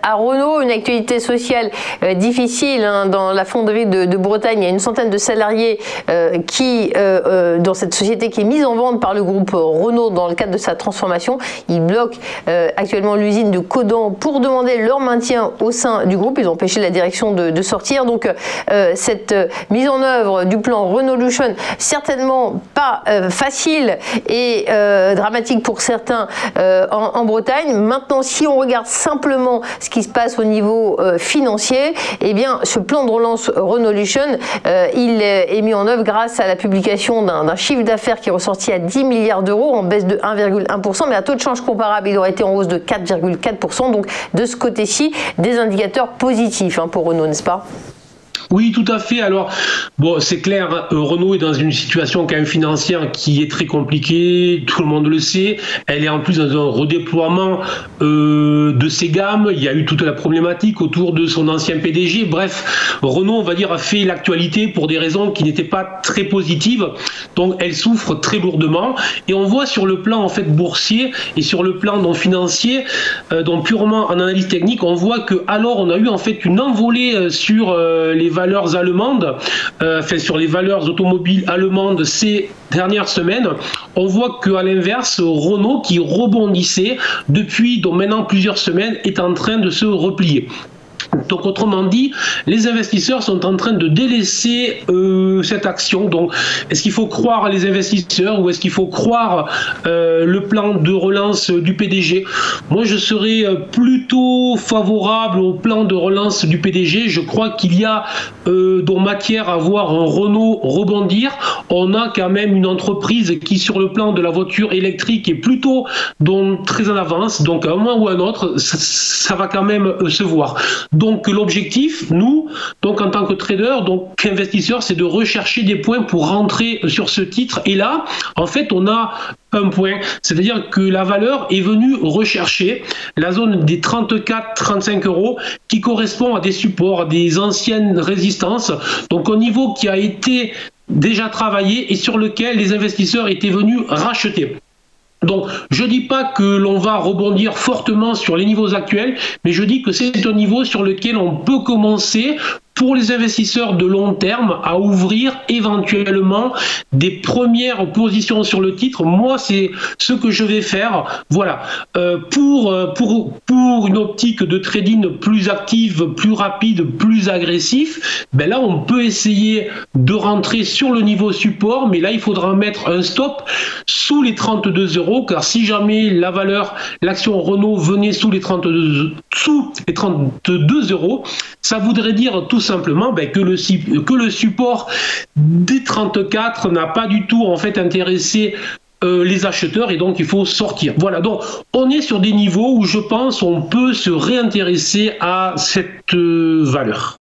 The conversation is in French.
à Renault, une actualité sociale difficile hein, dans la fonderie de Bretagne. Il y a une centaine de salariés dans cette société qui est mise en vente par le groupe Renault dans le cadre de sa transformation. Ils bloquent actuellement l'usine de Codan pour demander leur maintien au sein du groupe. Ils ont empêché la direction de sortir. Donc cette mise en œuvre du plan Renaulution, certainement pas facile et dramatique pour certains en Bretagne. Maintenant, si on regarde simplement ce qui se passe au niveau financier, eh bien, ce plan de relance Renaulution, il est mis en œuvre grâce à la publication d'un chiffre d'affaires qui est ressorti à 10 milliards d'euros en baisse de 1,1%, mais à taux de change comparable, il aurait été en hausse de 4,4%. Donc, de ce côté-ci, des indicateurs positifs hein, pour Renault, n'est-ce pas ? Oui, tout à fait. Alors, bon, c'est clair, Renault est dans une situation quand même financière qui est très compliquée, tout le monde le sait. Elle est en plus dans un redéploiement de ses gammes. Il y a eu toute la problématique autour de son ancien PDG. Bref, Renault, on va dire, a fait l'actualité pour des raisons qui n'étaient pas très positives. Donc, elle souffre très lourdement. Et on voit sur le plan en fait boursier et sur le plan non financier, donc purement en analyse technique, on voit que alors on a eu en fait une envolée sur les valeurs allemandes, sur les valeurs automobiles allemandes ces dernières semaines. On voit qu'à l'inverse, Renault, qui rebondissait depuis donc maintenant plusieurs semaines, est en train de se replier. Donc autrement dit, les investisseurs sont en train de délaisser cette action. Donc est-ce qu'il faut croire les investisseurs ou est-ce qu'il faut croire le plan de relance du PDG? Moi je serais plutôt favorable au plan de relance du PDG. Je crois qu'il y a donc matière à voir un Renault rebondir. On a quand même une entreprise qui sur le plan de la voiture électrique est plutôt donc très en avance. Donc à un moment ou à un autre, ça va quand même se voir. Donc l'objectif, nous, donc en tant que trader, donc investisseurs, c'est de rechercher des points pour rentrer sur ce titre. Et là, en fait, on a un point, c'est-à-dire que la valeur est venue rechercher la zone des 34-35 euros qui correspond à des supports, à des anciennes résistances. Donc au niveau qui a été déjà travaillé et sur lequel les investisseurs étaient venus racheter. Donc, je ne dis pas que l'on va rebondir fortement sur les niveaux actuels, mais je dis que c'est un niveau sur lequel on peut commencer pour les investisseurs de long terme à ouvrir éventuellement des premières positions sur le titre. Moi, c'est ce que je vais faire. Voilà. Pour une optique de trading plus active, plus rapide, plus agressif, ben là, on peut essayer de rentrer sur le niveau support, mais là, il faudra mettre un stop sous les 32 euros, car si jamais la valeur, l'action Renault venait sous les 32 euros, ça voudrait dire tout simplement que le support des 34 n'a pas du tout en fait intéressé les acheteurs et donc il faut sortir. Voilà, donc on est sur des niveaux où je pense on peut se réintéresser à cette valeur.